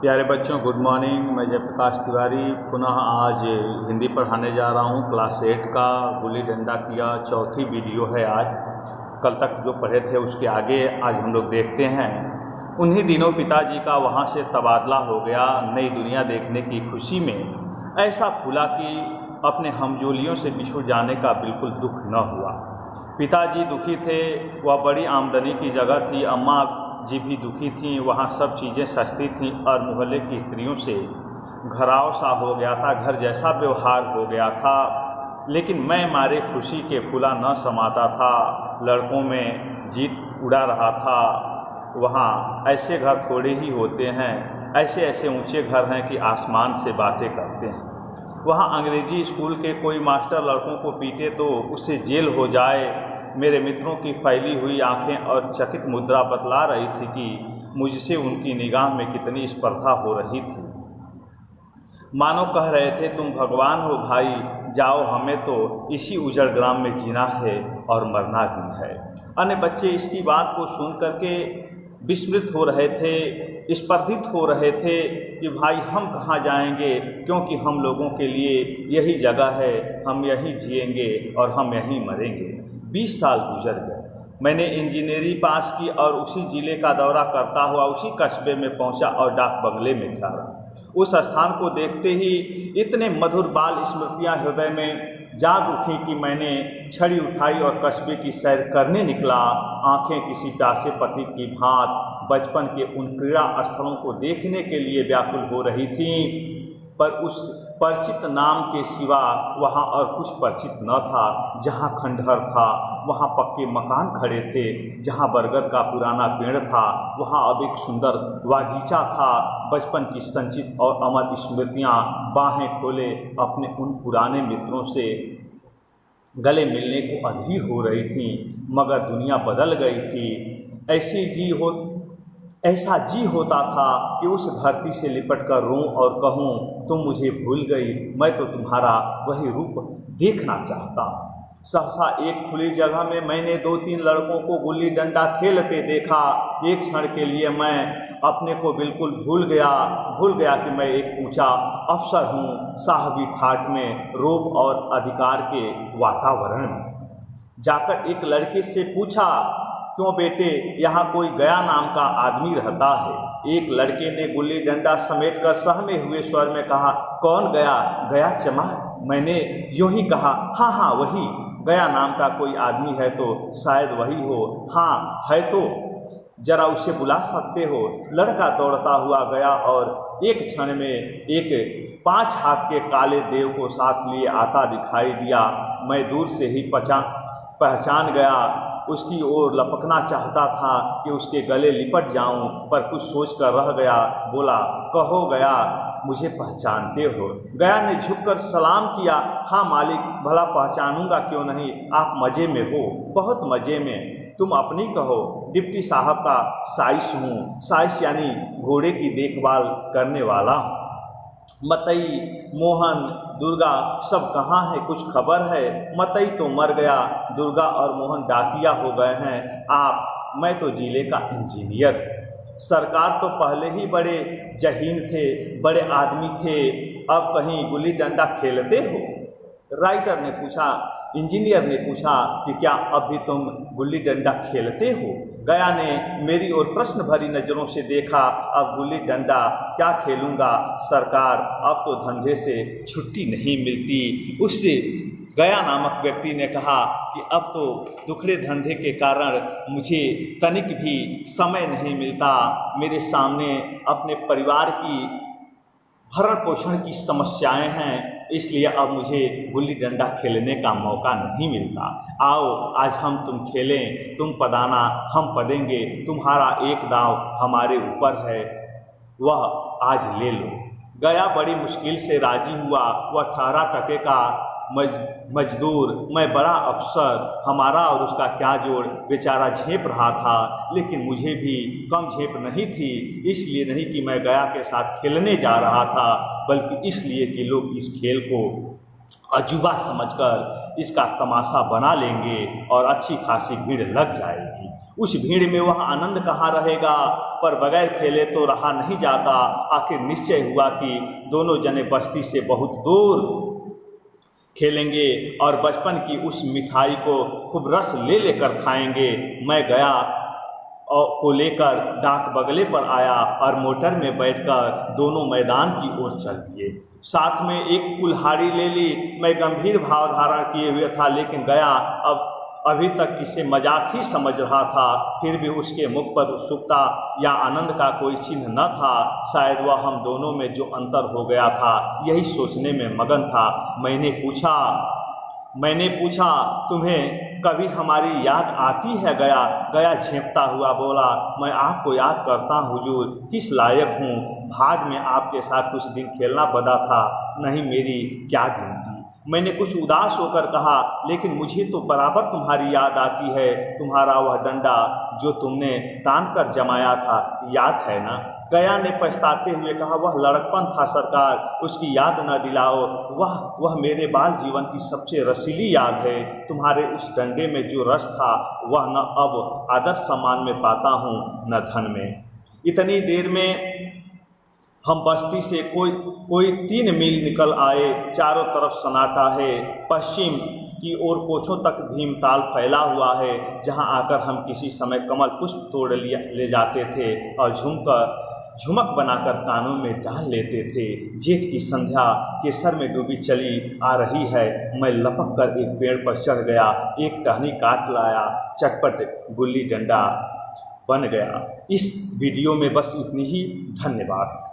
प्यारे बच्चों, good morning. मैं जयप्रकाश तिवारी पुनः आज हिंदी पढ़ाने जा रहा हूँ। क्लास 8 का गुल्ली डंडा किया चौथी वीडियो है आज। कल तक जो पढ़े थे उसके आगे आज हम लोग देखते हैं। उन्हीं दिनों पिताजी का वहाँ से तबादला हो गया। नई दुनिया देखने की खुशी में ऐसा फूला कि अपने हमजोलियों से बिछुड़ जाने का बिल्कुल दुख न हुआ। पिताजी दुखी थे, वह बड़ी आमदनी की जगह थी। अम्मा जी भी दुखी थीं, वहाँ सब चीज़ें सस्ती थीं और मोहल्ले की स्त्रियों से घराव सा हो गया था, घर जैसा व्यवहार हो गया था। लेकिन मैं मारे खुशी के फूला न समाता था। लड़कों में जीत उड़ा रहा था। वहाँ ऐसे घर थोड़े ही होते हैं, ऐसे ऐसे ऊंचे घर हैं कि आसमान से बातें करते हैं। वहाँ अंग्रेजी स्कूल के कोई मास्टर लड़कों को पीटे तो उससे जेल हो जाए। मेरे मित्रों की फैली हुई आंखें और चकित मुद्रा बतला रही थी कि मुझसे उनकी निगाह में कितनी स्पर्धा हो रही थी। मानो कह रहे थे, तुम भगवान हो भाई, जाओ, हमें तो इसी उजड़ ग्राम में जीना है और मरना भी है। अन्य बच्चे इसकी बात को सुन करके विस्मृत हो रहे थे, स्पर्धित हो रहे थे कि भाई हम कहाँ जाएंगे, क्योंकि हम लोगों के लिए यही जगह है, हम यहीं जिएंगे और हम यहीं मरेंगे। 20 साल गुजर गए। मैंने इंजीनियरिंग पास की और उसी ज़िले का दौरा करता हुआ उसी कस्बे में पहुंचा और डाक बंगले में ठहरा। उस स्थान को देखते ही इतने मधुर बाल स्मृतियां हृदय में जाग उठी कि मैंने छड़ी उठाई और कस्बे की सैर करने निकला। आंखें किसी प्यासे पथिक की भांति बचपन के उन क्रीड़ा स्थलों को देखने के लिए व्याकुल हो रही थीं, पर उस परिचित नाम के सिवा वहाँ और कुछ परिचित न था। जहाँ खंडहर था वहाँ पक्के मकान खड़े थे, जहाँ बरगद का पुराना पेड़ था वहाँ अब एक सुंदर बागीचा था। बचपन की संचित और अमर स्मृतियाँ बाहें खोले अपने उन पुराने मित्रों से गले मिलने को अधीर हो रही थीं, मगर दुनिया बदल गई थी। ऐसा जी होता था कि उस धरती से लिपट कर रोऊं और कहूं, तुम मुझे भूल गई, मैं तो तुम्हारा वही रूप देखना चाहता हूं। सहसा एक खुली जगह में मैंने 2-3 लड़कों को गुल्ली डंडा खेलते देखा। एक क्षण के लिए मैं अपने को बिल्कुल भूल गया कि मैं एक ऊंचा अफसर हूँ, साहबी ठाट में, रोब और अधिकार के वातावरण में। जाकर एक लड़के से पूछा, क्यों बेटे, यहाँ कोई गया नाम का आदमी रहता है? एक लड़के ने गुल्ली डंडा समेट कर सहमे हुए स्वर में कहा, कौन गया? गया चमार। मैंने यूं ही कहा, हाँ वही, गया नाम का कोई आदमी है तो शायद वही हो। हाँ है तो जरा उसे बुला सकते हो। लड़का दौड़ता हुआ गया और एक क्षण में एक 5 हाथ के काले देव को साथ लिए आता दिखाई दिया। मैं दूर से ही पहचान गया। उसकी ओर लपकना चाहता था कि उसके गले लिपट जाऊं, पर कुछ सोचकर रह गया। बोला, कहो गया, मुझे पहचानते हो? गया ने झुककर सलाम किया। हाँ मालिक, भला पहचानूंगा क्यों नहीं, आप मज़े में हो, बहुत मज़े में। तुम अपनी कहो। डिप्टी साहब का साइस हूँ। साइस यानी घोड़े की देखभाल करने वाला हूँ। मतई, मोहन, दुर्गा सब कहाँ है, कुछ खबर है? मतई तो मर गया, दुर्गा और मोहन डाकिया हो गए हैं। मैं तो जिले का इंजीनियर। सरकार तो पहले ही बड़े जहीन थे, बड़े आदमी थे, अब कहीं गुल्ली डंडा खेलते हो? राइटर ने पूछा, इंजीनियर ने पूछा कि क्या अब भी तुम गुल्ली डंडा खेलते हो? गया ने मेरी ओर प्रश्न भरी नज़रों से देखा। अब गुल्ली डंडा क्या खेलूंगा सरकार, अब तो धंधे से छुट्टी नहीं मिलती। उससे गया नामक व्यक्ति ने कहा कि अब तो दुखड़े धंधे के कारण मुझे तनिक भी समय नहीं मिलता। मेरे सामने अपने परिवार की भरण पोषण की समस्याएं हैं, इसलिए अब मुझे गुल्ली डंडा खेलने का मौका नहीं मिलता। आओ आज हम तुम खेलें, तुम पदाना हम पदेंगे, तुम्हारा एक दांव हमारे ऊपर है, वह आज ले लो। गया बड़ी मुश्किल से राजी हुआ। वह 18 टके का मजदूर, मैं बड़ा अफसर, हमारा और उसका क्या जोड़। बेचारा झेप रहा था, लेकिन मुझे भी कम झेप नहीं थी। इसलिए नहीं कि मैं गया के साथ खेलने जा रहा था, बल्कि इसलिए कि लोग इस खेल को अजूबा समझकर इसका तमाशा बना लेंगे और अच्छी खासी भीड़ लग जाएगी। उस भीड़ में वह आनंद कहाँ रहेगा, पर बगैर खेले तो रहा नहीं जाता। आखिर निश्चय हुआ कि दोनों जने बस्ती से बहुत दूर खेलेंगे और बचपन की उस मिठाई को खूब रस ले लेकर खाएंगे। मैं गया और को लेकर डाक बंगले पर आया और मोटर में बैठकर दोनों मैदान की ओर चल दिए। साथ में एक कुल्हाड़ी ले ली। मैं गंभीर भाव धारण किए हुए था, लेकिन गया अभी तक इसे मजाक ही समझ रहा था। फिर भी उसके मुख पर उत्सुकता या आनंद का कोई चिन्ह न था। शायद वह हम दोनों में जो अंतर हो गया था, यही सोचने में मगन था। मैंने पूछा तुम्हें कभी हमारी याद आती है गया? गया झेंपता हुआ बोला, मैं आपको याद करता हूँ हुजूर, किस लायक हूँ। भाग में आपके साथ कुछ दिन खेलना बदा था, नहीं मेरी क्या गिनती। मैंने कुछ उदास होकर कहा, लेकिन मुझे तो बराबर तुम्हारी याद आती है। तुम्हारा वह डंडा जो तुमने तान कर जमाया था, याद है ना? गया ने पछताते हुए कहा, वह लड़कपन था सरकार, उसकी याद न दिलाओ। वह मेरे बाल जीवन की सबसे रसीली याद है। तुम्हारे उस डंडे में जो रस था, वह न अब आदर्श सम्मान में पाता हूँ, न धन में। इतनी देर में हम बस्ती से कोई 3 मील निकल आए। चारों तरफ सन्नाटा है। पश्चिम की ओर कोसों तक भीमताल फैला हुआ है, जहां आकर हम किसी समय कमल पुष्प तोड़ ले जाते थे और झुमक बनाकर कानों में डाल लेते थे। जेठ की संध्या केसर में डूबी चली आ रही है। मैं लपक कर एक पेड़ पर चढ़ गया, एक टहनी काट लाया, चटपट गुल्ली डंडा बन गया। इस वीडियो में बस इतनी ही। धन्यवाद।